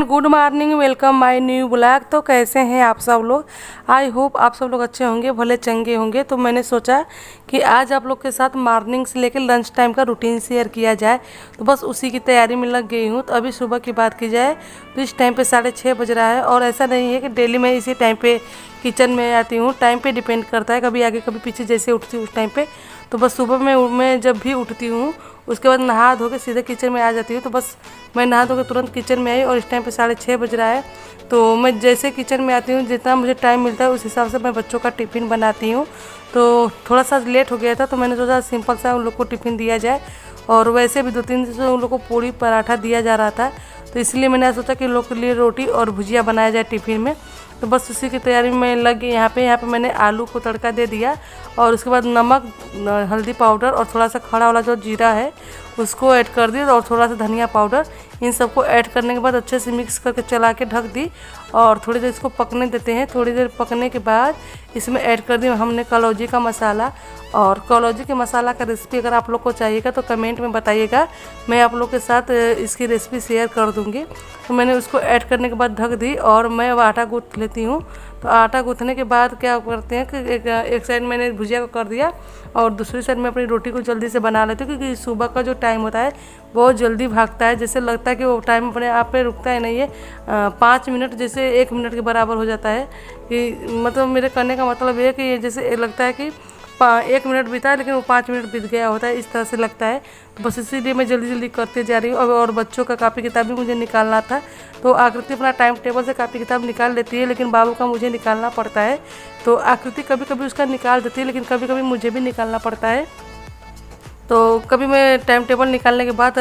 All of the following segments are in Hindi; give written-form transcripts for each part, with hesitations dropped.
Good morning, welcome my new blog. तो कैसे हैं आप सब लोग? आई होप आप सब लोग अच्छे होंगे, भले चंगे होंगे। तो मैंने सोचा कि आज आप लोग के साथ मॉर्निंग से लेकर लंच टाइम का रूटीन शेयर किया जाए। तो बस उसी की तैयारी में लग गई हूँ। तो अभी सुबह की बात की जाए तो इस टाइम पे 6:30 बज रहा है। और ऐसा नहीं है कि डेली मैं इसी टाइम पे किचन में आती हूँ, टाइम पे डिपेंड करता है, कभी आगे कभी पीछे जैसे उठती हूँ उस टाइम पे। तो बस सुबह में मैं जब भी उठती हूँ उसके बाद नहा धो के सीधे किचन में आ जाती हूँ। तो बस मैं नहा धो के तुरंत किचन में आई और इस टाइम पे 6:30 बज रहा है। तो मैं जैसे किचन में आती हूँ, जितना मुझे टाइम मिलता है उस हिसाब से मैं बच्चों का टिफ़िन बनाती हूँ। तो थोड़ा सा लेट हो गया था तो मैंने सोचा सिंपल सा उन लोग को टिफ़िन दिया जाए। और वैसे भी 2-3 दिन से उन लोग को पूड़ी पराठा दिया जा रहा था, तो इसलिए मैंने सोचा कि उन लोग के लिए रोटी और भुजिया बनाया जाए टिफ़िन में। तो बस उसी की तैयारी में लग गई। यहाँ पे मैंने आलू को तड़का दे दिया और उसके बाद नमक, हल्दी पाउडर और थोड़ा सा खड़ा वाला जो जीरा है उसको ऐड कर दी और थोड़ा सा धनिया पाउडर। इन सबको ऐड करने के बाद अच्छे से मिक्स करके चला के ढक दी और थोड़ी देर इसको पकने देते हैं। थोड़ी देर पकने के बाद इसमें ऐड कर दी हमने कलौजी का मसाला। और कलौजी के मसाला का रेसिपी अगर आप लोग को चाहिएगा तो कमेंट में बताइएगा, मैं आप लोग के साथ इसकी रेसिपी शेयर कर दूँगी। तो मैंने उसको ऐड करने के बाद ढक दी और मैं अब आटा गूँथ लेती हूँ। तो आटा गूँथने के बाद क्या करते हैं कि एक साइड मैंने भुजिया को कर दिया और दूसरी साइड में अपनी रोटी को जल्दी से बना लेती हूँ, क्योंकि सुबह का जो टाइम होता है बहुत जल्दी भागता है। जैसे लगता है कि वो टाइम अपने आप पे रुकता ही नहीं है। 5 मिनट जैसे 1 मिनट के बराबर हो जाता है। कि मतलब मेरे करने का मतलब ये है कि ये जैसे लगता है कि 1 मिनट बीता है लेकिन वो 5 मिनट बीत गया होता है, इस तरह से लगता है। तो बस इसीलिए मैं जल्दी जल्दी करते जा रही हूँ। और बच्चों का कापी किताब भी मुझे निकालना था। तो आकृति अपना टाइम टेबल से कापी किताब निकाल लेती है, लेकिन बाबू का मुझे निकालना पड़ता है। तो आकृति कभी कभी उसका निकाल देती है, लेकिन कभी कभी मुझे भी निकालना पड़ता है। तो कभी मैं टाइम टेबल निकालने के बाद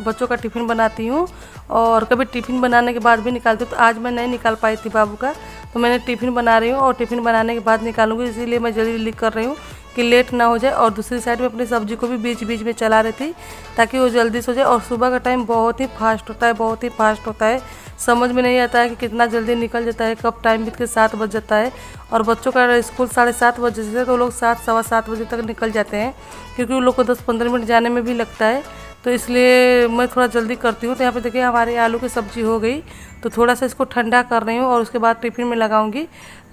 बच्चों का टिफ़िन बनाती हूँ और कभी टिफ़िन बनाने के बाद भी निकालती हूँ। तो आज मैं नहीं निकाल पाई थी बाबू का, तो मैंने टिफ़िन बना रही हूँ और टिफ़िन बनाने के बाद निकालूंगी, इसीलिए मैं जल्दी जल्दी कर रही हूँ कि लेट ना हो जाए। और दूसरी साइड में अपनी सब्जी को भी बीच बीच में चला रही थी ताकि वो जल्दी से हो जाए। और सुबह का टाइम बहुत ही फास्ट होता है, बहुत ही फास्ट होता है। समझ में नहीं आता है कि कितना जल्दी निकल जाता है, कब टाइम बीत के 7 बज जाता है। और बच्चों का स्कूल 7:30 बजे से, तो लोग 7, सवा 7 बजे तक निकल जाते हैं, क्योंकि उन लोग को 10-15 मिनट जाने में भी लगता है। तो इसलिए मैं थोड़ा जल्दी करती हूँ। तो यहाँ पे देखिए हमारी आलू की सब्ज़ी हो गई। तो थोड़ा सा इसको ठंडा कर रही हूँ और उसके बाद टिफ़िन में लगाऊंगी।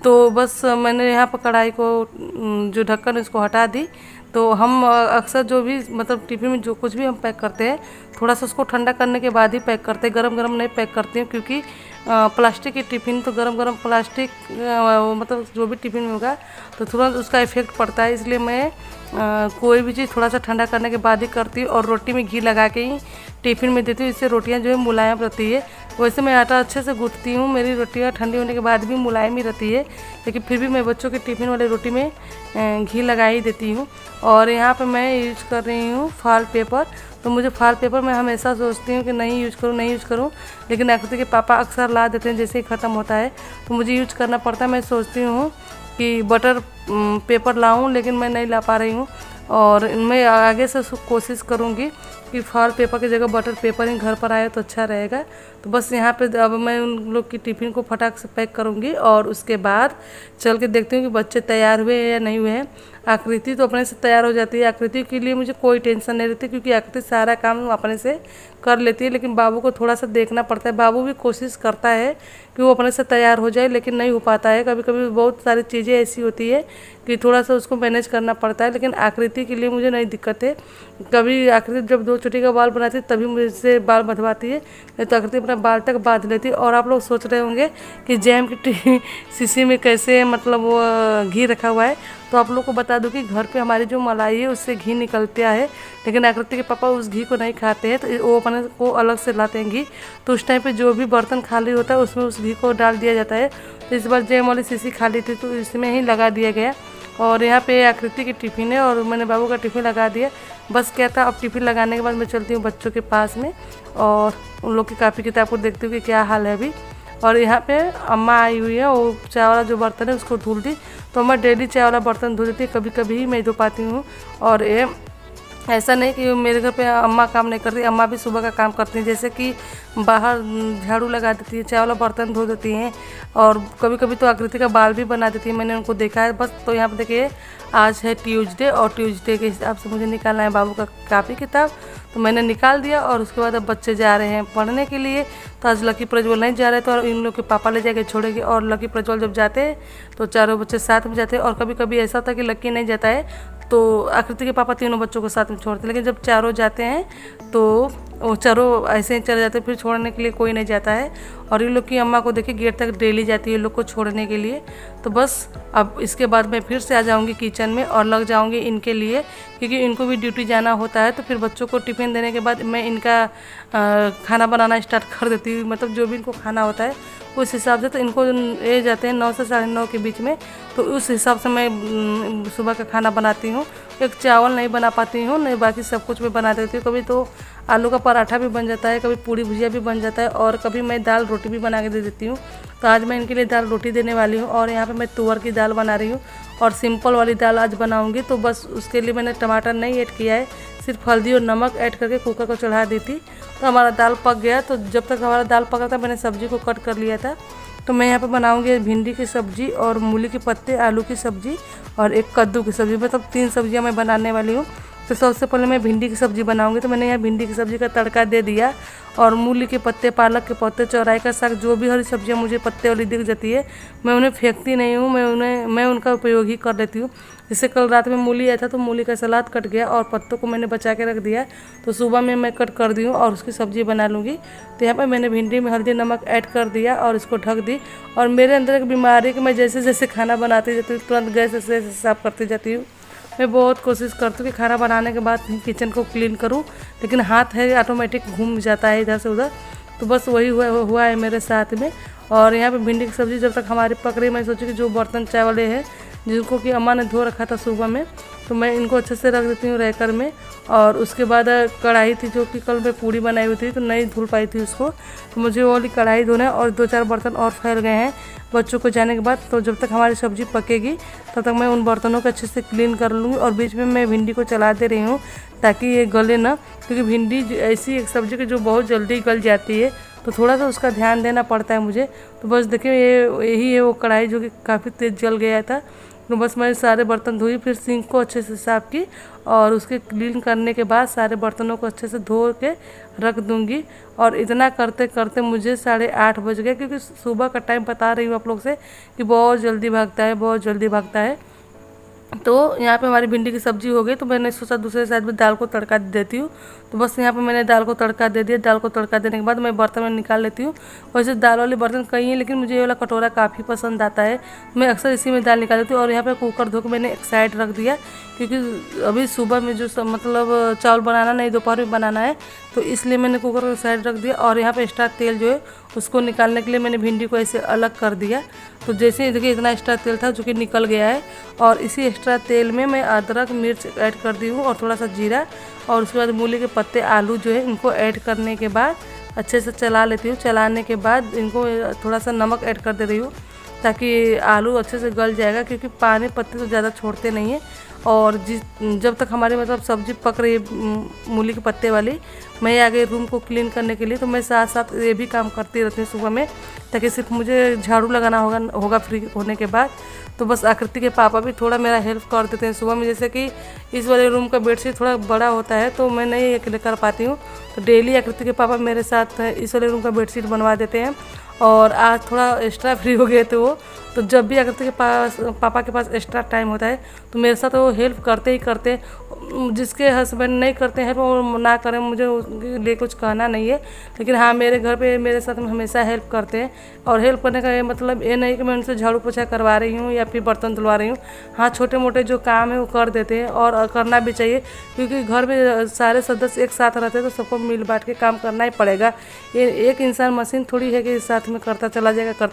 तो बस मैंने यहाँ पर कढ़ाई को जो ढक्कन उसको हटा दी। तो हम अक्सर जो भी मतलब टिफ़िन में जो कुछ भी हम पैक करते हैं थोड़ा सा उसको ठंडा करने के बाद ही पैक करते हैं, गरम गरम नहीं पैक करती हूँ। क्योंकि प्लास्टिक की टिफ़िन तो गरम गरम प्लास्टिक मतलब जो भी टिफ़िन में होगा तो तुरंत उसका इफ़ेक्ट पड़ता है। इसलिए मैं कोई भी चीज़ थोड़ा सा ठंडा करने के बाद ही करती हूँ। और रोटी में घी लगा के ही टिफ़िन में देती हूँ, इससे रोटियाँ जो है मुलायम रहती है। वैसे मैं आटा अच्छे से गूँथती हूँ, मेरी रोटियाँ ठंडी होने के बाद भी मुलायम ही रहती है, लेकिन फिर भी मैं बच्चों के टिफ़िन वाली रोटी में घी लगा ही देती हूँ। और यहाँ पे मैं यूज़ कर रही हूँ फॉल पेपर। तो मुझे फॉल पेपर मैं हमेशा सोचती हूँ कि नहीं यूज़ करूँ, लेकिन आकृति के पापा अक्सर ला देते हैं जैसे ही ख़त्म होता है, तो मुझे यूज़ करना पड़ता है। मैं सोचती हूँ कि बटर पेपर लाऊं, लेकिन मैं नहीं ला पा रही हूँ। और मैं आगे से कोशिश करूँगी कि फॉल पेपर की जगह बटर पेपर ही घर पर आए तो अच्छा रहेगा। तो बस यहाँ पे अब मैं उन लोग की टिफ़िन को फटाक से पैक करूँगी और उसके बाद चल के देखती हूँ कि बच्चे तैयार हुए हैं या नहीं हुए हैं। आकृति तो अपने से तैयार हो जाती है, आकृति के लिए मुझे कोई टेंशन नहीं रहती, क्योंकि आकृति सारा काम अपने से कर लेती है। लेकिन बाबू को थोड़ा सा देखना पड़ता है। बाबू भी कोशिश करता है कि वो अपने से तैयार हो जाए, लेकिन नहीं हो पाता है। कभी कभी बहुत सारी चीज़ें ऐसी होती है कि थोड़ा सा उसको मैनेज करना पड़ता है। लेकिन आकृति के लिए मुझे नहीं दिक्कत है। कभी आकृति जब 2 चोटी का बाल बनाती है तभी मुझसे बाल बंधवाती है, नहीं तो आकृति अपना बाल तक बांध लेती है। और आप लोग सोच रहे होंगे कि जैम की शीशी में कैसे मतलब वो घी रखा हुआ है। तो आप लोग को बता दूं कि घर पे हमारी जो मलाई है उससे घी निकलता है, लेकिन आकृति के पापा उस घी को नहीं खाते हैं, तो वो अपने को अलग से लाते हैं घी। तो उस टाइम पे जो भी बर्तन खाली होता है उसमें उस घी को डाल दिया जाता है। तो इस बार जैम वाली शीशी खाली थी तो इसमें ही लगा दिया गया। और यहाँ पे आकृति की टिफ़िन है और मैंने बाबू का टिफ़िन लगा दिया। बस क्या था, अब टिफ़िन लगाने के बाद मैं चलती हूँ बच्चों के पास में और उन लोग की कापी किताब को देखती हूँ कि क्या हाल है अभी। और यहाँ पे अम्मा आई हुई है, वो चाय वाला जो बर्तन है उसको धुल दी। तो अम्मा डेली चाय वाला बर्तन धो देती है, कभी कभी ही मैं धो पाती हूँ। और ये ऐसा नहीं कि मेरे घर पे अम्मा काम नहीं करती, अम्मा भी सुबह का काम करती हैं। जैसे कि बाहर झाड़ू लगा देती है, चाय वाला बर्तन धो देती हैं और कभी कभी तो आकृति का बाल भी बना देती है, मैंने उनको देखा है बस। तो यहाँ पर देखिए आज है ट्यूसडे और ट्यूसडे के हिसाब से मुझे निकालना है बाबू का कापी किताब, तो मैंने निकाल दिया। और उसके बाद अब बच्चे जा रहे हैं पढ़ने के लिए। तो आज लकी प्रज्वल नहीं जा रहे थे और इन लोग के पापा ले जाके छोड़ेंगे। और लकी प्रज्वल जब जाते हैं तो चारों बच्चे साथ में जाते हैं। और कभी कभी ऐसा होता है कि लकी नहीं जाता है तो आकृति के पापा तीनों बच्चों को साथ में छोड़ते हैं, लेकिन जब चारों जाते हैं तो वो चारों ऐसे ही चले जाते हैं, फिर छोड़ने के लिए कोई नहीं जाता है। और इन लोग की अम्मा को देखिए गेट तक डेली जाती है इन लोग को छोड़ने के लिए। तो बस अब इसके बाद मैं फिर से आ जाऊंगी किचन में और लग जाऊंगी इनके लिए, क्योंकि इनको भी ड्यूटी जाना होता है। तो फिर बच्चों को टिफ़िन देने के बाद मैं इनका खाना बनाना स्टार्ट कर देती हूँ, मतलब जो भी इनको खाना होता है उस हिसाब से। तो इनको ये जाते हैं 9 से 9:30 के बीच में, तो उस हिसाब से मैं सुबह का खाना बनाती हूँ। एक चावल नहीं बना पाती हूँ, नहीं बाकी सब कुछ मैं बना देती हूँ। कभी तो आलू का पराठा भी बन जाता है, कभी पूड़ी भुजिया भी बन जाता है, और कभी मैं दाल रोटी भी बना के दे देती हूँ। तो आज मैं इनके लिए दाल रोटी देने वाली हूँ। और यहाँ पे मैं तुअर की दाल बना रही हूँ और सिंपल वाली दाल आज बनाऊँगी। तो बस उसके लिए मैंने टमाटर नहीं ऐड किया है, सिर्फ हल्दी और नमक ऐड करके कुकर को चढ़ा दी थी। तो हमारा दाल पक गया। तो जब तक हमारा दाल पक रहा था मैंने सब्जी को कट कर लिया था। तो मैं यहाँ पे बनाऊंगी भिंडी की सब्ज़ी और मूली के पत्ते, आलू की सब्ज़ी और एक कद्दू की सब्ज़ी, मतलब 3 सब्जियाँ मैं बनाने वाली हूँ। तो सबसे पहले मैं भिंडी की सब्ज़ी बनाऊंगी। तो मैंने यहाँ भिंडी की सब्ज़ी का तड़का दे दिया। और मूली के पत्ते, पालक के पत्ते, चौराई का साग, जो भी हरी सब्जियाँ मुझे पत्ते वाली दिख जाती है मैं उन्हें फेंकती नहीं हूँ, मैं उनका उपयोग ही कर लेती हूँ। जैसे कल रात में मूली आया था तो मूली का सलाद कट गया और पत्तों को मैंने बचा के रख दिया, तो सुबह में मैं कट कर दी हूँ और उसकी सब्ज़ी बना लूँगी। तो यहाँ पर मैंने भिंडी में हल्दी नमक ऐड कर दिया और इसको ढक दी। और मेरे अंदर एक बीमारी कि मैं जैसे जैसे खाना बनाती जाती हूँ तुरंत गैस से साफ करती जाती हूँ। मैं बहुत कोशिश करती हूँ कि खाना बनाने के बाद किचन को क्लीन करूँ, लेकिन हाथ है ऑटोमेटिक घूम जाता है इधर से उधर। तो बस वही हुआ है मेरे साथ में। और यहाँ पे भिंडी की सब्ज़ी जब तक हमारी पक रही, मैं सोची कि जो बर्तन चाय वाले हैं जिनको कि अम्मा ने धो रखा था सुबह में, तो मैं इनको अच्छे से रख देती हूँ रैकर में। और उसके बाद कढ़ाई थी जो कि कल मैं पूड़ी बनाई हुई थी तो नहीं धुल पाई थी उसको, तो मुझे वो वाली कढ़ाई धोना है। और 2-4 बर्तन और फैल गए हैं बच्चों को जाने के बाद। तो जब तक हमारी सब्ज़ी पकेगी तब तक मैं उन बर्तनों को अच्छे से क्लीन कर लूँगी। और बीच में मैं भिंडी को चला दे रही हूँ ताकि ये गले ना, क्योंकि भिंडी ऐसी एक सब्ज़ी की जो बहुत जल्दी गल जाती है, तो थोड़ा सा उसका ध्यान देना पड़ता है मुझे। तो बस देखिए यही है वो कढ़ाई जो कि काफ़ी तेज़ जल गया था। तो बस मैं सारे बर्तन धोई, फिर सिंक को अच्छे से साफ़ की और उसके क्लीन करने के बाद सारे बर्तनों को अच्छे से धो के रख दूंगी। और इतना करते करते मुझे 8:30 बज गए, क्योंकि सुबह का टाइम बता रही हूँ आप लोग से कि बहुत जल्दी भागता है, बहुत जल्दी भागता है। तो यहाँ पे हमारी भिंडी की सब्ज़ी हो गई। तो मैंने सोचा दूसरे साइड में दाल को तड़का दे देती हूँ। तो बस यहाँ पे मैंने दाल को तड़का दे दिया। दाल को तड़का देने के बाद मैं बर्तन में निकाल लेती हूँ। वैसे दाल वाले बर्तन कई हैं, लेकिन मुझे ये वाला कटोरा काफ़ी पसंद आता है, मैं अक्सर इसी में दाल निकाल लेती हूँ। और यहाँ पर कुकर धो के मैंने एक साइड रख दिया, क्योंकि अभी सुबह में जो मतलब चावल बनाना नहीं, दोपहर में बनाना है, तो इसलिए मैंने कुकर को साइड रख दिया। और यहाँ पे एक्स्ट्रा तेल जो है उसको निकालने के लिए मैंने भिंडी को ऐसे अलग कर दिया। तो जैसे ही देखिए इतना एक्स्ट्रा तेल था जो कि निकल गया है। और इसी एक्स्ट्रा तेल में मैं अदरक मिर्च ऐड कर दी हूँ और थोड़ा सा जीरा, और उसके बाद मूली के पत्ते, आलू जो है इनको ऐड करने के बाद अच्छे से चला लेती हूँ। चलाने के बाद इनको थोड़ा सा नमक ऐड कर दे रही हूँ ताकि आलू अच्छे से गल जाएगा, क्योंकि पानी पत्ते तो ज़्यादा छोड़ते नहीं हैं। और जब तक हमारी मतलब सब्ज़ी पक रही है मूली के पत्ते वाली, मैं आ गई रूम को क्लीन करने के लिए। तो मैं साथ साथ ये भी काम करती रहती हूँ सुबह में, ताकि सिर्फ मुझे झाड़ू लगाना होगा फ्री होने के बाद। तो बस आकृति के पापा भी थोड़ा मेरा हेल्प कर देते हैं सुबह में। जैसे कि इस वाले रूम का बेडशीट थोड़ा बड़ा होता है तो मैं नहीं अकेले कर पाती हूँ, तो डेली आकृति के पापा मेरे साथ इस वाले रूम का बेडशीट बनवा देते हैं। और आज थोड़ा एक्स्ट्रा फ्री हो गए थे वो, तो जब भी आकृति के पापा के पास एक्स्ट्रा टाइम होता है तो मेरे साथ वो हेल्प करते ही करते। जिसके हस्बैंड नहीं करते हैं वो ना करें, मुझे उसके लिए कुछ कहना नहीं है, लेकिन हाँ मेरे घर पे मेरे साथ में हमेशा हेल्प करते हैं। और हेल्प करने का ये मतलब ये नहीं कि मैं उनसे झाड़ू पोछा करवा रही हूँ या फिर बर्तन धुलवा रही हूँ। हाँ छोटे मोटे जो काम है वो कर देते हैं और करना भी चाहिए, क्योंकि घर में सारे सदस्य एक साथ रहते हैं तो सबको मिल बांट के काम करना ही पड़ेगा। ये एक इंसान मशीन थोड़ी है कि साथ में करता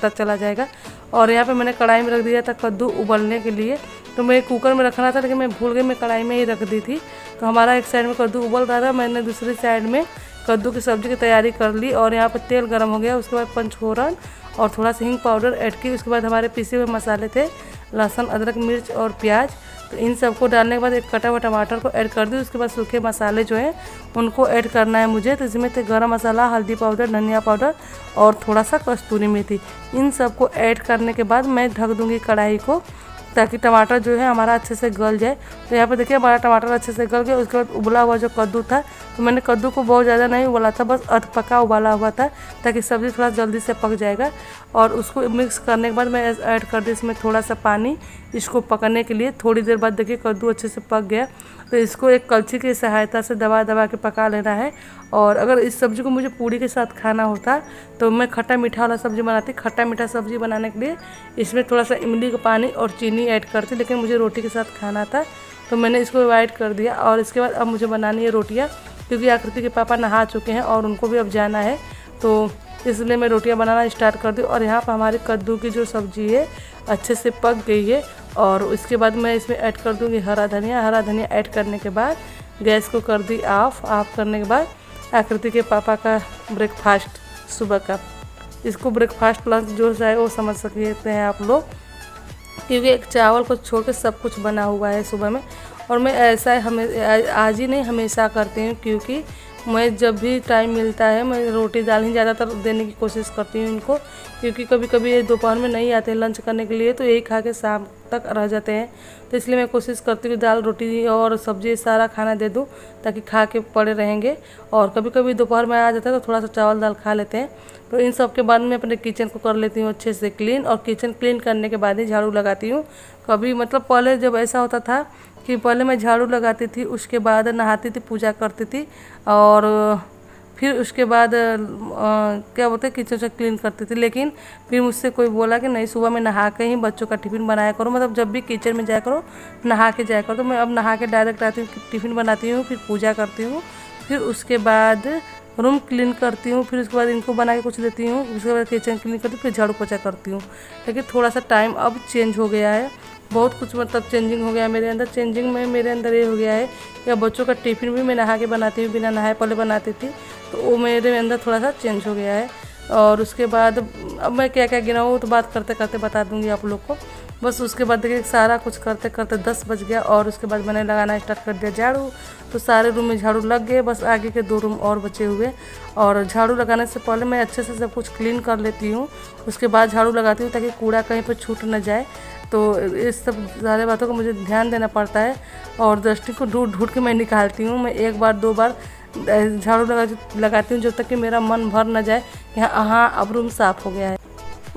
चला जाएगा। और यहाँ पे मैंने कढ़ाई में रख दिया था कद्दू उबलने के लिए। तो मैं कुकर में रखना था लेकिन मैं भूल गई, मैं कढ़ाई में ही रख दी थी। तो हमारा एक साइड में कद्दू उबल रहा था, मैंने दूसरी साइड में कद्दू की सब्ज़ी की तैयारी कर ली। और यहाँ पर तेल गर्म हो गया, उसके बाद पंचफोरन और थोड़ा सा हींग पाउडर ऐड की। उसके बाद हमारे पिसे हुए मसाले थे लहसुन, अदरक, मिर्च और प्याज, तो इन सबको डालने के बाद एक कटा हुआ टमाटर को ऐड कर दी। उसके बाद सूखे मसाले जो हैं उनको ऐड करना है मुझे। तो इसमें तो गरम मसाला, हल्दी पाउडर, धनिया पाउडर और थोड़ा सा कस्तूरी मेथी, इन सबको ऐड करने के बाद मैं ढक दूँगी कढ़ाई को, ताकि टमाटर जो है हमारा अच्छे से गल जाए। तो यहाँ पे देखिए हमारा टमाटर अच्छे से गल गया। उसके बाद उबला हुआ जो कद्दू था, तो मैंने कद्दू को बहुत ज़्यादा नहीं उबाला था, बस अध पका उबाला हुआ था, ताकि सब्ज़ी थोड़ा जल्दी से पक जाएगा। और उसको मिक्स करने के बाद मैं ऐड कर दी इसमें थोड़ा सा पानी, इसको पकने के लिए। थोड़ी देर बाद देखिए कद्दू अच्छे से पक गया। तो इसको एक कलछी की सहायता से दबा दबा के पका लेना है। और अगर इस सब्ज़ी को मुझे पूड़ी के साथ खाना होता तो मैं खट्टा मीठा वाला सब्ज़ी बनाती। खट्टा मीठा सब्ज़ी बनाने के लिए इसमें थोड़ा सा इमली का पानी और चीनी ऐड करती, लेकिन मुझे रोटी के साथ खाना था तो मैंने इसको अवॉइड कर दिया। और इसके बाद अब मुझे बनानी है रोटियाँ, क्योंकि आकृति के पापा नहा चुके हैं और उनको भी अब जाना है, तो इसलिए मैं रोटियां बनाना स्टार्ट कर दी। और यहाँ पर हमारी कद्दू की जो सब्ज़ी है अच्छे से पक गई है। और उसके बाद मैं इसमें ऐड कर दूँगी हरा धनिया। हरा धनिया ऐड करने के बाद गैस को कर दी ऑफ करने के बाद आकृति के पापा का ब्रेकफास्ट सुबह का, इसको ब्रेकफास्ट लंच जो है वो समझ सकते हैं आप लोग, क्योंकि एक चावल को छोड़ के सब कुछ बना हुआ है सुबह में। और मैं ऐसा हमें आज ही नहीं हमेशा करती हूँ, क्योंकि मैं जब भी टाइम मिलता है मैं रोटी दाल ही ज़्यादातर देने की कोशिश करती हूँ इनको, क्योंकि कभी कभी ये दोपहर में नहीं आते लंच करने के लिए, तो यही खा के शाम तक रह जाते हैं। तो इसलिए मैं कोशिश करती हूँ दाल रोटी और सब्ज़ी सारा खाना दे दूँ, ताकि खा के पड़े रहेंगे। और कभी कभी दोपहर में आ जाता है तो थोड़ा सा चावल दाल खा लेते हैं। तो इन सब के बाद मैं अपने किचन को कर लेती हूँ अच्छे से क्लीन। और किचन क्लीन करने के बाद ही झाड़ू लगाती हूँ। कभी मतलब पहले जब ऐसा होता था कि पहले मैं झाड़ू लगाती थी, उसके बाद नहाती थी, पूजा करती थी, और फिर उसके बाद क्या बोलते हैं किचन से क्लीन करती थी। लेकिन फिर मुझसे कोई बोला कि नहीं, सुबह में नहा के ही बच्चों का टिफ़िन बनाया करो, मतलब जब भी किचन में जाया करो नहा के जाया करो। तो मैं अब नहा के डायरेक्ट आती हूँ, टिफ़िन बनाती हूँ, फिर पूजा करती हूँ, फिर उसके बाद रूम क्लीन करती हूँ, फिर उसके बाद इनको बना के कुछ देती हूँ, उसके बाद किचन क्लीन करती हूँ, फिर झाड़ू पोछा करती हूँ। लेकिन थोड़ा सा टाइम अब चेंज हो गया है, बहुत कुछ मतलब चेंजिंग हो गया है मेरे अंदर। चेंजिंग में मेरे अंदर ये हो गया है कि बच्चों का टिफ़िन भी मैं नहा के बनाती हूँ, बिना नहाए पहले बनाती थी, तो वो मेरे अंदर थोड़ा सा चेंज हो गया है। और उसके बाद अब मैं क्या क्या गिनाऊँ तो बात करते करते बता दूँगी आप लोग को। बस उसके बाद देखिए सारा कुछ करते करते 10 बज गया, और उसके बाद मैंने लगाना स्टार्ट कर दिया झाड़ू। तो सारे रूम में झाड़ू लग गए, बस आगे के 2 रूम और बचे हुए। और झाड़ू लगाने से पहले मैं अच्छे से सब कुछ क्लीन कर लेती हूँ, उसके बाद झाड़ू लगाती हूँ, ताकि कूड़ा कहीं पर छूट न जाए। तो इस सब सारे बातों को मुझे ध्यान देना पड़ता है। और डस्टिंग को ढूंढ ढूंढ के मैं निकालती हूँ। मैं 1 बार 2 बार झाड़ू लगाती हूँ, जब तक कि मेरा मन भर न जाए कि हाँ अब रूम साफ़ हो गया है।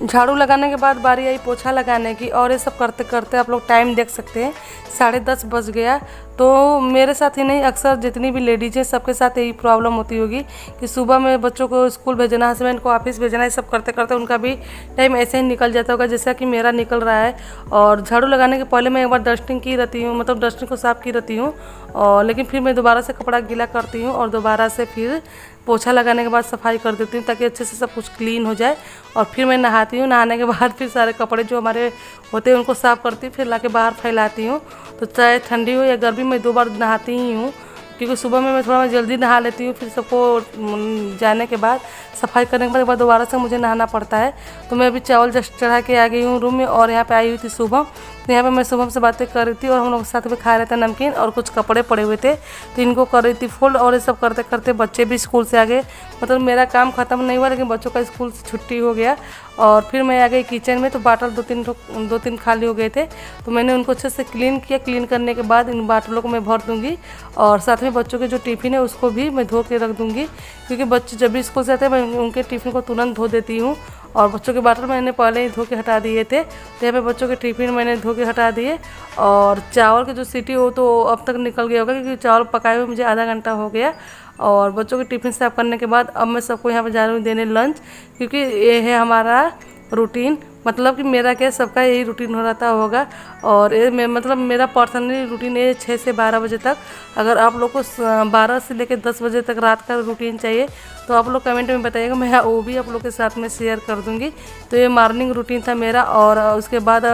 झाड़ू लगाने के बाद बारी आई पोछा लगाने की, और ये सब करते करते आप लोग टाइम देख सकते हैं 10:30 बज गया। तो मेरे साथ ही नहीं, अक्सर जितनी भी लेडीज़ हैं सबके साथ यही प्रॉब्लम होती होगी कि सुबह में बच्चों को स्कूल भेजना, हस्बैंड को ऑफिस भेजना, ये सब करते करते उनका भी टाइम ऐसे ही निकल जाता होगा जैसा कि मेरा निकल रहा है। और झाड़ू लगाने के पहले मैं एक बार डस्टिंग की रहती हूँ, मतलब डस्टिंग को साफ़ की रहती हूँ, और लेकिन फिर मैं दोबारा से कपड़ा गीला करती हूँ और दोबारा से फिर पोछा लगाने के बाद सफाई कर देती हूँ, ताकि अच्छे से सब कुछ क्लीन हो जाए। और फिर मैं नहाती हूँ, नहाने के बाद फिर सारे कपड़े जो हमारे होते हैं उनको साफ़ करती हूँ, फिर लाके बाहर फैलाती हूँ। तो चाहे ठंडी हो या गर्मी, मैं 2 बार नहाती ही हूँ, क्योंकि सुबह में मैं थोड़ा जल्दी नहा लेती हूँ, फिर सबको जाने के बाद सफाई करने के बाद दोबारा से मुझे नहाना पड़ता है। तो मैं अभी चावल जस्ट चढ़ा के आ गई हूँ रूम में, और यहाँ पे आई हुई थी शुभम। तो यहाँ पे मैं शुभम से बातें कर रही थी, और हम लोग साथ में खा रहे थे नमकीन, और कुछ कपड़े पड़े हुए थे तो इनको कर रही थी फोल्ड। और ये सब करते करते बच्चे भी स्कूल से आ गए, मतलब मेरा काम ख़त्म नहीं हुआ, लेकिन बच्चों का स्कूल से छुट्टी हो गया। और फिर मैं आ गई किचन में, तो बाटल 2-3 खाली हो गए थे, तो मैंने उनको अच्छे से क्लीन किया। क्लीन करने के बाद इन बाटलों को मैं भर दूँगी, और साथ में बच्चों के जो टिफ़िन है उसको भी मैं धो के रख दूँगी, क्योंकि बच्चे जब भी स्कूल से आते हैं मैं उनके टिफ़िन को तुरंत धो देती हूँ। और बच्चों के बाटल मैंने पहले ही धो के हटा दिए थे, तो यहाँ पे बच्चों के टिफ़िन मैंने धो के हटा दिए। और चावल की जो सीटी हो तो अब तक निकल गया होगा, क्योंकि चावल पकाए हुए मुझे आधा घंटा हो गया। और बच्चों के टिफ़िन साफ करने के बाद अब मैं सबको यहाँ पर जा रही हूँ देने लंच, क्योंकि ये है हमारा रूटीन, मतलब कि मेरा क्या सबका यही रूटीन हो रहता होगा। और ये मतलब मेरा पर्सनली रूटीन है 6 से 12 बजे तक। अगर आप लोग को 12 से लेकर 10 बजे तक रात का रूटीन चाहिए तो आप लोग कमेंट में बताइएगा, मैं वो भी आप लोग के साथ में शेयर कर दूंगी। तो ये मॉर्निंग रूटीन था मेरा, और उसके बाद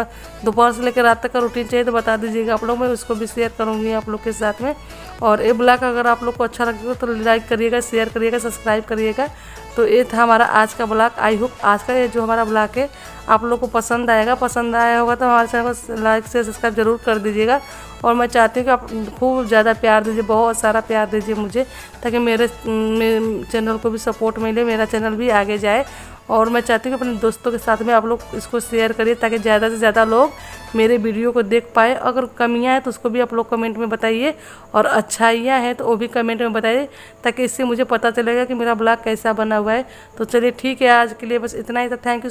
दोपहर से लेकर रात तक का रूटीन चाहिए तो बता दीजिएगा आप लोग, मैं उसको भी शेयर करूँगी आप लोग के साथ में। और ये ब्लॉग अगर आप लोग को अच्छा लगेगा तो लाइक करिएगा, शेयर करिएगा, सब्सक्राइब करिएगा। तो ये था हमारा आज का ब्लॉग। आई होप आज का ये जो हमारा ब्लॉग है आप लोग को पसंद आएगा। पसंद आया होगा तो हमारे चैनल को लाइक से सब्सक्राइब जरूर कर दीजिएगा। और मैं चाहती हूँ कि आप खूब ज़्यादा प्यार दीजिए, बहुत सारा प्यार दीजिए मुझे, ताकि मेरे चैनल को भी सपोर्ट मिले, मेरा चैनल भी आगे जाए। और मैं चाहती हूँ कि अपने दोस्तों के साथ में आप लोग इसको शेयर करिए, ताकि ज़्यादा से ज़्यादा लोग मेरे वीडियो को देख पाए। अगर कमियां हैं तो उसको भी आप लोग कमेंट में बताइए, और अच्छाइयाँ हैं तो वो भी कमेंट में बताइए, ताकि इससे मुझे पता चलेगा कि मेरा ब्लॉग कैसा बना हुआ है। तो चलिए ठीक है, आज के लिए बस इतना ही था। Thank you.